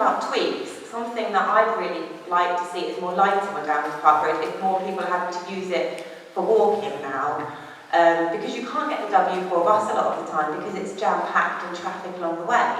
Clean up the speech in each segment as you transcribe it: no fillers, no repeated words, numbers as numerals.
about tweaks, something that I'd really like to see is more lighting on Danvers Park Road, if more people are having to use it for walking now. Because you can't get the W4 bus a lot of the time because it's jam-packed and traffic along the way.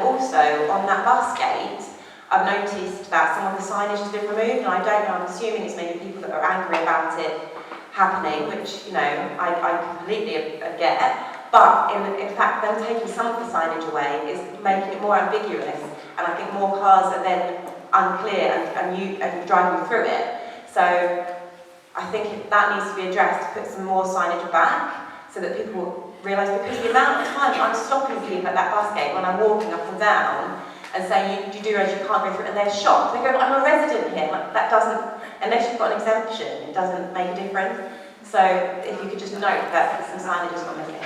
Also, on that bus gate, I've noticed that some of the signage has been removed, and I don't know, I'm assuming it's maybe people that are angry about it happening, which, you know, I completely get. But in fact, them taking some of the signage away is making it more ambiguous, and I think more cars are then unclear and you driving through it. So I think that needs to be addressed, to put some more signage back, so that people realise, because the amount of time I'm stopping people at that bus gate when I'm walking up and down and saying, you do realise you can't go through it, and they're shocked. They go, I'm a resident here. Like, that doesn't, unless you've got an exemption, it doesn't make a difference. So if you could just note that some signage is not missing.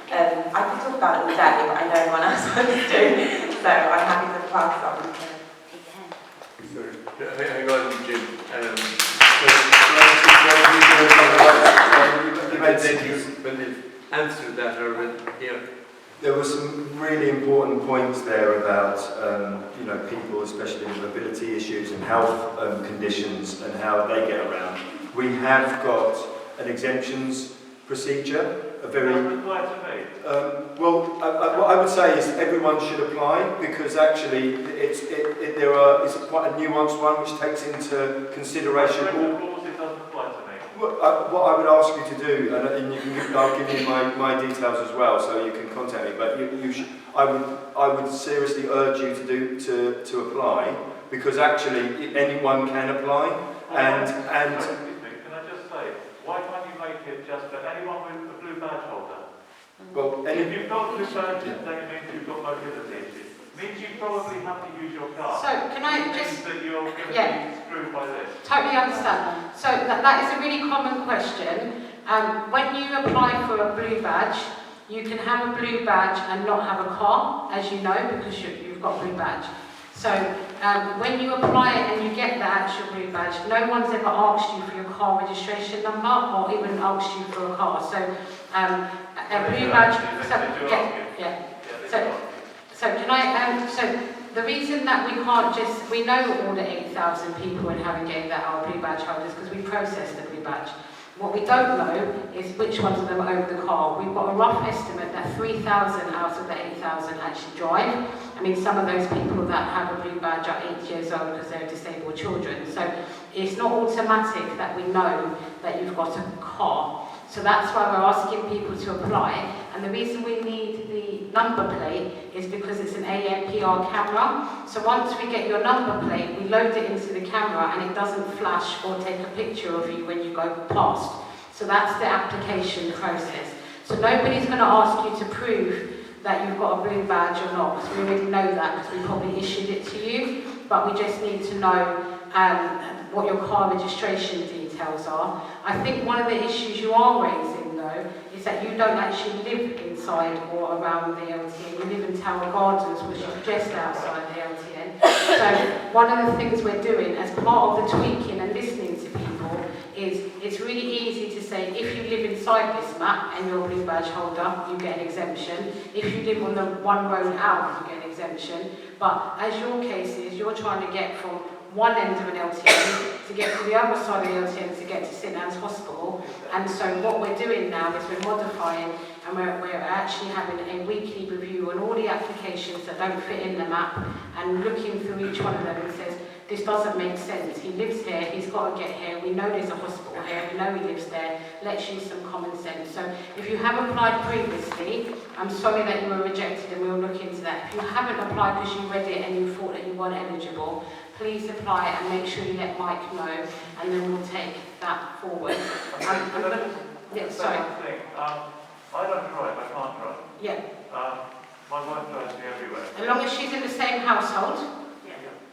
I could talk about it all day, but I know everyone else wants to, so I'm happy to pass on. Sorry, hang on, Jim. Answer that already. Yeah. There were some really important points there about people, especially with mobility issues and health health and how they get around. We have got an exemptions procedure, a very... what I would say is everyone should apply, because actually it's quite a nuanced one which takes into consideration all... What I would ask you to do, and you can I'll give you my details as well, so you can contact me. But I would seriously urge you to apply, because actually anyone can apply, and. Can I just say, why can't you make it just for anyone with a blue badge holder? Well, if you've got blue badges, then it means you've got mobility issues. It means you probably have to use your car. So can I just... that you're going to be screwed by this. Totally understand. So that is a really common question. When you apply for a blue badge, you can have a blue badge and not have a car, as you know, because you've got a blue badge. So when you apply it and you get the actual blue badge, no one's ever asked you for your car registration number or even asked you for a car. So a blue badge... So can I, so the reason that we can't just, we know all the 8,000 people in Harrogate that are blue badge holders because we process the blue badge. What we don't know is which ones of them own the car. We've got a rough estimate that 3,000 out of the 8,000 actually drive. I mean, some of those people that have a blue badge are 8 years old because they're disabled children. So it's not automatic that we know that you've got a car. So that's why we're asking people to apply. And the reason we need the number plate is because it's an ANPR camera. So once we get your number plate, we load it into the camera and it doesn't flash or take a picture of you when you go past. So that's the application process. So nobody's going to ask you to prove that you've got a blue badge or not, because we already know that because we probably issued it to you. But we just need to know what your car registration details are. I think one of the issues you are raising, though, is that you don't actually live inside or around the LTN. You live in Tower Gardens, which is just outside the LTN. So one of the things we're doing as part of the tweaking and listening to people is it's really easy to say, if you live inside this map and you're a blue badge holder, you get an exemption. If you live on the one road out, you get an exemption. But as your case is, you're trying to get from one end of an LTN to get to the other side of the LTN to get to St Anne's Hospital. And so what we're doing now is we're modifying, and we're actually having a weekly review on all the applications that don't fit in the map and looking through each one of them and says, this doesn't make sense. He lives here, he's got to get here, we know there's a hospital here, we know he lives there, let's use some common sense. So if you have applied previously, I'm sorry that you were rejected and we'll look into that. If you haven't applied because you read it and you thought that you weren't eligible, please apply and make sure you let Mike know, and then we'll take that forward. Sorry. I don't drive, I can't drive. Yeah. My wife drives me everywhere. As long as she's in the same household,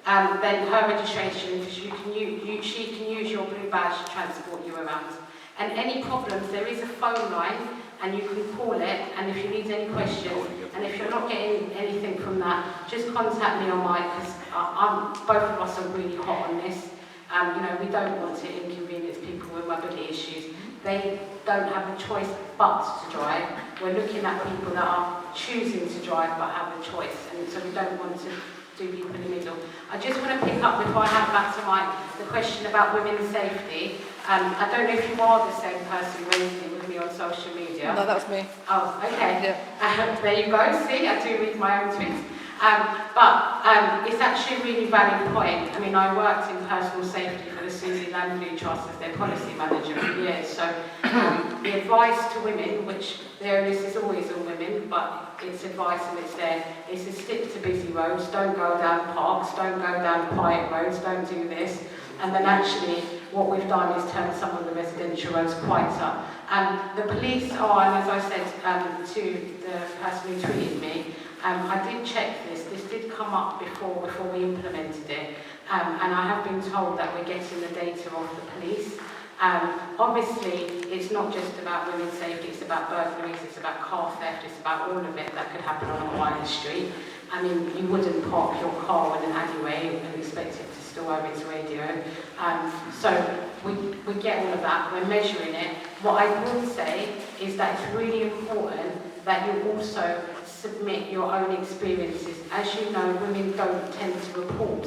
then her registration, because she can use your blue badge to transport you around. And any problems, there is a phone line, and you can call it, and if you need any questions, and if you're not getting anything from that, just contact me on Mike, because both of us are really hot on this. We don't want to inconvenience people with mobility issues. They don't have a choice but to drive. We're looking at people that are choosing to drive but have a choice, and so we don't want to do people in the middle. I just want to pick up before I hand back to Mike the question about women's safety. I don't know if you are the same person raising it with me on social media. No, that was me. Oh, okay. Yeah. There you go. See, I do read my own tweets. It's actually a really valid point. I mean, I worked in personal safety for the Susie Landley Trust as their policy manager for years. So the advice to women, which the onus is always on women, but it's advice and it's there, is to stick to busy roads, don't go down parks, don't go down quiet roads, don't do this. And then actually what we've done is turn some of the residential roads quieter. The police are, and as I said to the person who tweeted me, I did check this. This did come up before we implemented it, and I have been told that we're getting the data off the police. Obviously, it's not just about women's safety, it's about burglaries, it's about car theft, it's about all of it that could happen on a quiet street. I mean, you wouldn't park your car in an alleyway and expect it to still have its radio. So we get all of that, we're measuring it. What I would say is that it's really important that you also submit your own experiences. As you know, women don't tend to report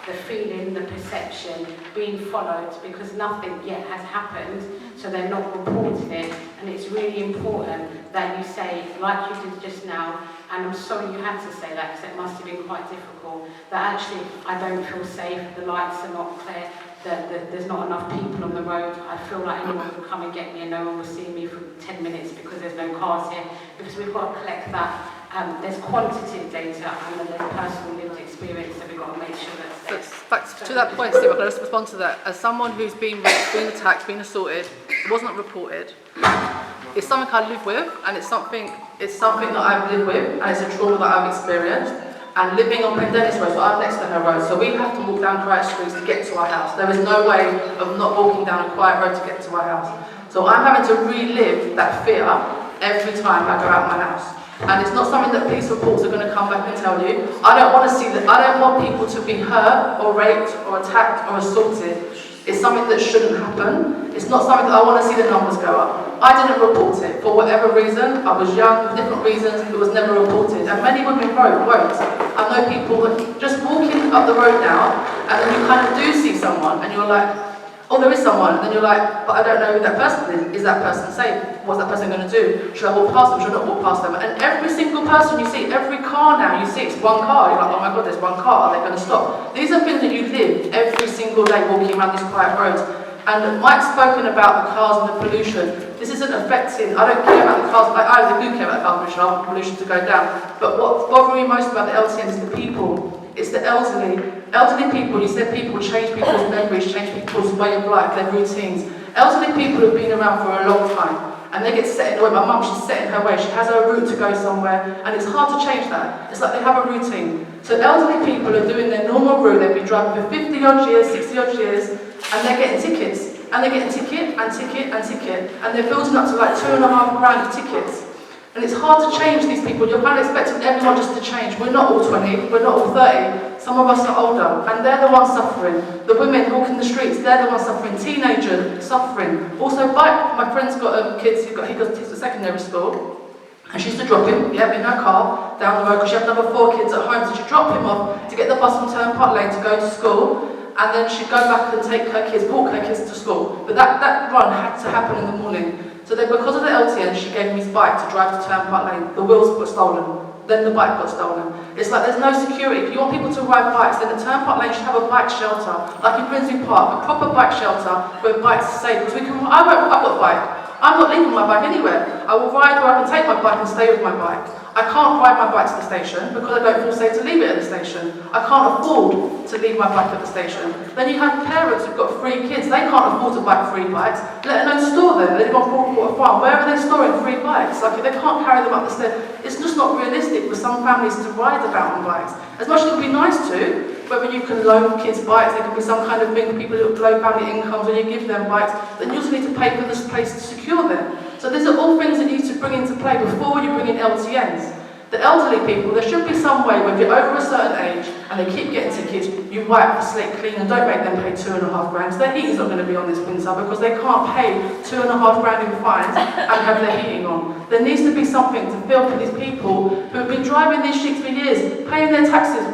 the feeling, the perception, being followed, because nothing yet has happened, so they're not reporting it. And it's really important that you say, like you did just now, and I'm sorry you had to say that because it must have been quite difficult, that actually I don't feel safe, the lights are not clear, that there's not enough people on the road, I feel like anyone will come and get me and no one will see me for 10 minutes because there's no cars here, because we've got to collect that. There's quantitative data and then there's personal lived experience, so we've got to make sure that's safe. Back to that point, Steve, I'm going to respond to that. As someone who's been raped, been attacked, been assaulted, it wasn't reported. It's something I live with, and it's something that I've lived with, and it's a trauma that I've experienced. And living on Pendennis Road, so I'm next to her road, so we have to walk down quiet streets to get to our house. There is no way of not walking down a quiet road to get to our house. So I'm having to relive that fear every time I go out my house. And it's not something that police reports are going to come back and tell you. I don't want to see that. I don't want people to be hurt or raped or attacked or assaulted. It's something that shouldn't happen. It's not something that I want to see the numbers go up. I didn't report it for whatever reason. I was young, for different reasons. It was never reported. And many women won't. I know people just walking up the road now, and then you kind of do see someone, and you're like, oh, there is someone, and then you're like, but I don't know who that person is. Is that person safe? What's that person going to do? Should I walk past them? Should I not walk past them? And every single person you see, every car now you see, it's one car. You're like, oh my God, there's one car. Are they going to stop? These are things that you live every single day walking around these quiet roads. And Mike's spoken about the cars and the pollution. This isn't affecting, I don't care about the cars, I do care about the car pollution, I want pollution to go down. But what's bothering me most about the LTN is the people. It's the elderly. Elderly people, you said people change people's memories, change people's way of life, their routines. Elderly people have been around for a long time, and they get set in the way. My mum, she's set in her way, she has her route to go somewhere, and it's hard to change that. It's like they have a routine. So elderly people are doing their normal route, they've been driving for 50 odd years, 60 odd years, and they're getting tickets. And they're getting ticket and ticket and ticket, and they're building up to like £2.5 grand of tickets. And it's hard to change these people. You're kind of expecting everyone just to change. We're not all 20, we're not all 30. Some of us are older, and they're the ones suffering. The women walking the streets, they're the ones suffering. Teenagers suffering. Also, my friend's got kids, he goes to secondary school, and she used to drop him, in her car, down the road, because she had number 4 kids at home, so she'd drop him off to get the bus from Turnpike Lane to go to school, and then she'd go back and take her kids, walk her kids to school. But that run had to happen in the morning. So then because of the LTN, she gave him his bike to drive to Turnpike Lane. The wheels got stolen. Then the bike got stolen. It's like there's no security. If you want people to ride bikes, then the Turnpike Lane should have a bike shelter, like in Brinsley Park, a proper bike shelter where bikes are safe. Because I've got a bike. I'm not leaving my bike anywhere. I will ride where I can take my bike and stay with my bike. I can't ride my bike to the station because I don't feel safe to leave it at the station. I can't afford to leave my bike at the station. Then you have parents who've got 3 kids. They can't afford to buy 3 bikes, let alone store them. They live on Broadwater Farm. Where are they storing 3 bikes? Like, they can't carry them up the stairs. It's just not realistic for some families to ride about on bikes. As much as it would be nice to, whether you can loan kids bikes, there can be some kind of thing for people who have low family incomes, when you give them bikes, then you also need to pay for this place to secure them. So these are all things that you need to bring into play before you bring in LTNs. The elderly people, there should be some way where if you're over a certain age and they keep getting tickets, you wipe the slate clean and don't make them pay £2.5 grand. Their heating's not going to be on this winter because they can't pay £2.5 grand in fines and have their heating on. There needs to be something to feel for these people who have been driving these streets for years, paying their taxes,